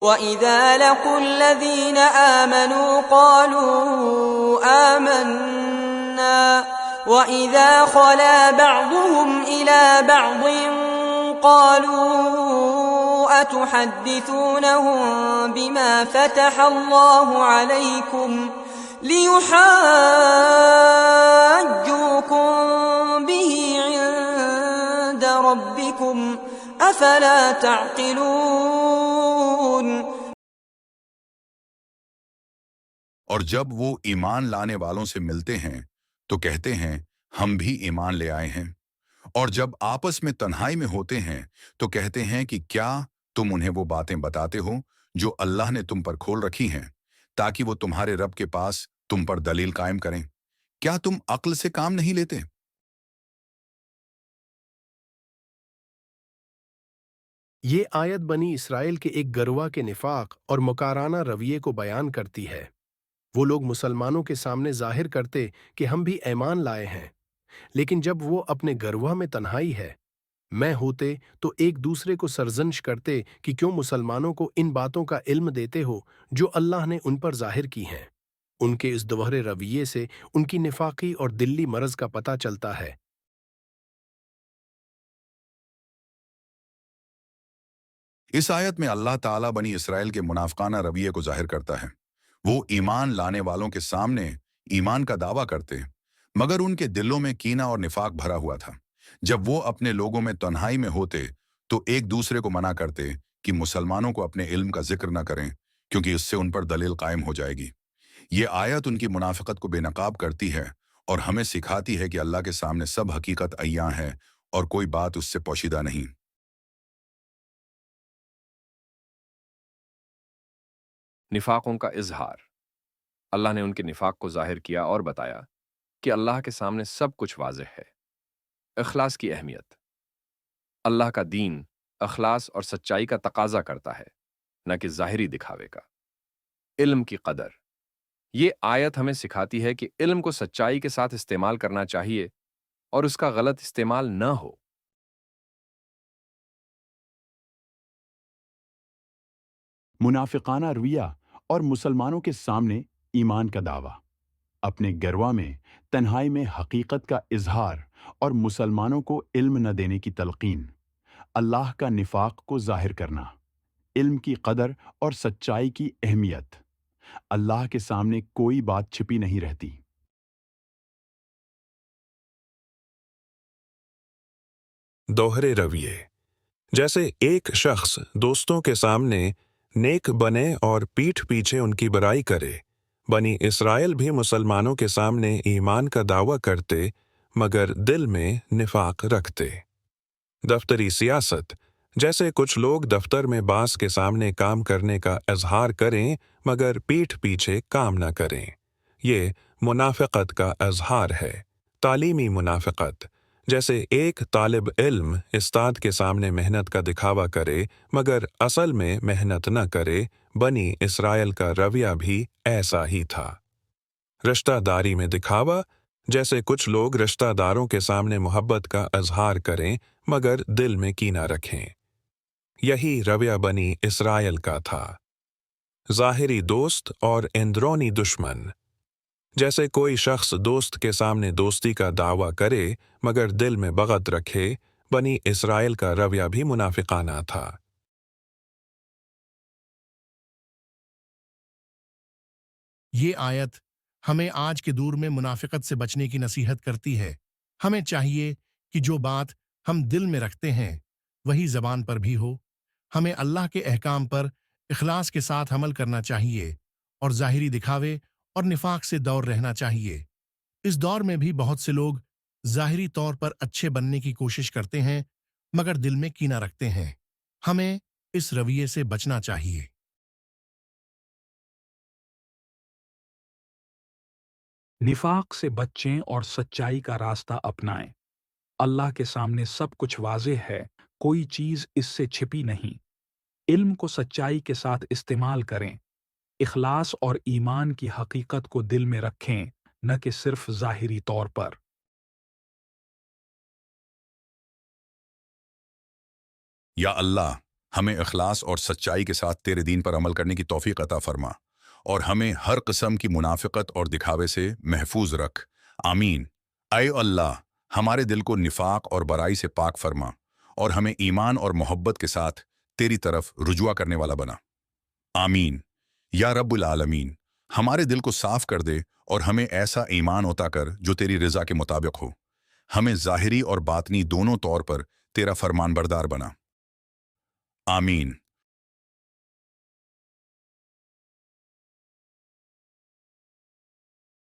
وَإِذَا لَقُوا الَّذِينَ آمَنُوا قَالُوا آمَنَّا وَإِذَا خَلَا بَعْضُهُمْ إِلَى بَعْضٍ قَالُوا أَتُحَدِّثُونَهُم بِمَا فَتَحَ اللَّهُ عَلَيْكُمْ لِيُحَاجُّوكُم بِهِ عِندَ رَبِّكُمْ أَفَلَا تَعْقِلُونَ۔ اور جب وہ ایمان لانے والوں سے ملتے ہیں تو کہتے ہیں ہم بھی ایمان لے آئے ہیں، اور جب آپس میں تنہائی میں ہوتے ہیں تو کہتے ہیں کہ کیا تم انہیں وہ باتیں بتاتے ہو جو اللہ نے تم پر کھول رکھی ہیں تاکہ وہ تمہارے رب کے پاس تم پر دلیل قائم کریں؟ کیا تم عقل سے کام نہیں لیتے؟ یہ آیت بنی اسرائیل کے ایک گروہ کے نفاق اور مکارانہ رویے کو بیان کرتی ہے۔ وہ لوگ مسلمانوں کے سامنے ظاہر کرتے کہ ہم بھی ایمان لائے ہیں، لیکن جب وہ اپنے گروہ میں تنہائی ہے میں ہوتے تو ایک دوسرے کو سرزنش کرتے کہ کیوں مسلمانوں کو ان باتوں کا علم دیتے ہو جو اللہ نے ان پر ظاہر کی ہیں۔ ان کے اس دوہرے رویے سے ان کی نفاقی اور دلی مرض کا پتہ چلتا ہے۔ اس آیت میں اللہ تعالیٰ بنی اسرائیل کے منافقانہ رویے کو ظاہر کرتا ہے۔ وہ ایمان لانے والوں کے سامنے ایمان کا دعویٰ کرتے مگر ان کے دلوں میں کینہ اور نفاق بھرا ہوا تھا۔ جب وہ اپنے لوگوں میں تنہائی میں ہوتے تو ایک دوسرے کو منع کرتے کہ مسلمانوں کو اپنے علم کا ذکر نہ کریں کیونکہ اس سے ان پر دلیل قائم ہو جائے گی۔ یہ آیت ان کی منافقت کو بے نقاب کرتی ہے اور ہمیں سکھاتی ہے کہ اللہ کے سامنے سب حقیقت عیاں ہے اور کوئی بات اس سے پوشیدہ نہیں۔ نفاقوں کا اظہار۔ اللہ نے ان کے نفاق کو ظاہر کیا اور بتایا کہ اللہ کے سامنے سب کچھ واضح ہے۔ اخلاص کی اہمیت۔ اللہ کا دین اخلاص اور سچائی کا تقاضا کرتا ہے، نہ کہ ظاہری دکھاوے کا۔ علم کی قدر۔ یہ آیت ہمیں سکھاتی ہے کہ علم کو سچائی کے ساتھ استعمال کرنا چاہیے اور اس کا غلط استعمال نہ ہو۔ منافقانہ رویہ اور مسلمانوں کے سامنے ایمان کا دعویٰ، اپنے گروہ میں تنہائی میں حقیقت کا اظہار اور مسلمانوں کو علم نہ دینے کی تلقین، اللہ کا نفاق کو ظاہر کرنا، علم کی قدر اور سچائی کی اہمیت۔ اللہ کے سامنے کوئی بات چھپی نہیں رہتی۔ دوہرے رویے۔ جیسے ایک شخص دوستوں کے سامنے نیک بنے اور پیٹھ پیچھے ان کی برائی کرے، بنی اسرائیل بھی مسلمانوں کے سامنے ایمان کا دعویٰ کرتے مگر دل میں نفاق رکھتے۔ دفتری سیاست۔ جیسے کچھ لوگ دفتر میں باس کے سامنے کام کرنے کا اظہار کریں مگر پیٹھ پیچھے کام نہ کریں، یہ منافقت کا اظہار ہے۔ تعلیمی منافقت۔ جیسے ایک طالب علم استاد کے سامنے محنت کا دکھاوا کرے مگر اصل میں محنت نہ کرے، بنی اسرائیل کا رویہ بھی ایسا ہی تھا۔ رشتہ داری میں دکھاوا۔ جیسے کچھ لوگ رشتہ داروں کے سامنے محبت کا اظہار کریں مگر دل میں کینہ رکھیں، یہی رویہ بنی اسرائیل کا تھا۔ ظاہری دوست اور اندرونی دشمن۔ جیسے کوئی شخص دوست کے سامنے دوستی کا دعویٰ کرے مگر دل میں بغض رکھے، بنی اسرائیل کا رویہ بھی منافقانہ تھا۔ یہ آیت ہمیں آج کے دور میں منافقت سے بچنے کی نصیحت کرتی ہے۔ ہمیں چاہیے کہ جو بات ہم دل میں رکھتے ہیں وہی زبان پر بھی ہو۔ ہمیں اللہ کے احکام پر اخلاص کے ساتھ عمل کرنا چاہیے اور ظاہری دکھاوے اور نفاق سے دور رہنا چاہیے۔ اس دور میں بھی بہت سے لوگ ظاہری طور پر اچھے بننے کی کوشش کرتے ہیں مگر دل میں کینہ رکھتے ہیں۔ ہمیں اس رویے سے بچنا چاہیے۔ نفاق سے بچیں اور سچائی کا راستہ اپنائیں۔ اللہ کے سامنے سب کچھ واضح ہے، کوئی چیز اس سے چھپی نہیں۔ علم کو سچائی کے ساتھ استعمال کریں، اخلاص اور ایمان کی حقیقت کو دل میں رکھیں، نہ کہ صرف ظاہری طور پر۔ یا اللہ، ہمیں اخلاص اور سچائی کے ساتھ تیرے دین پر عمل کرنے کی توفیق عطا فرما، اور ہمیں ہر قسم کی منافقت اور دکھاوے سے محفوظ رکھ۔ آمین۔ اے اللہ، ہمارے دل کو نفاق اور برائی سے پاک فرما، اور ہمیں ایمان اور محبت کے ساتھ تیری طرف رجوع کرنے والا بنا۔ آمین۔ یا رب العالمین، ہمارے دل کو صاف کر دے اور ہمیں ایسا ایمان عطا کر جو تیری رضا کے مطابق ہو۔ ہمیں ظاہری اور باطنی دونوں طور پر تیرا فرمان بردار بنا۔ آمین۔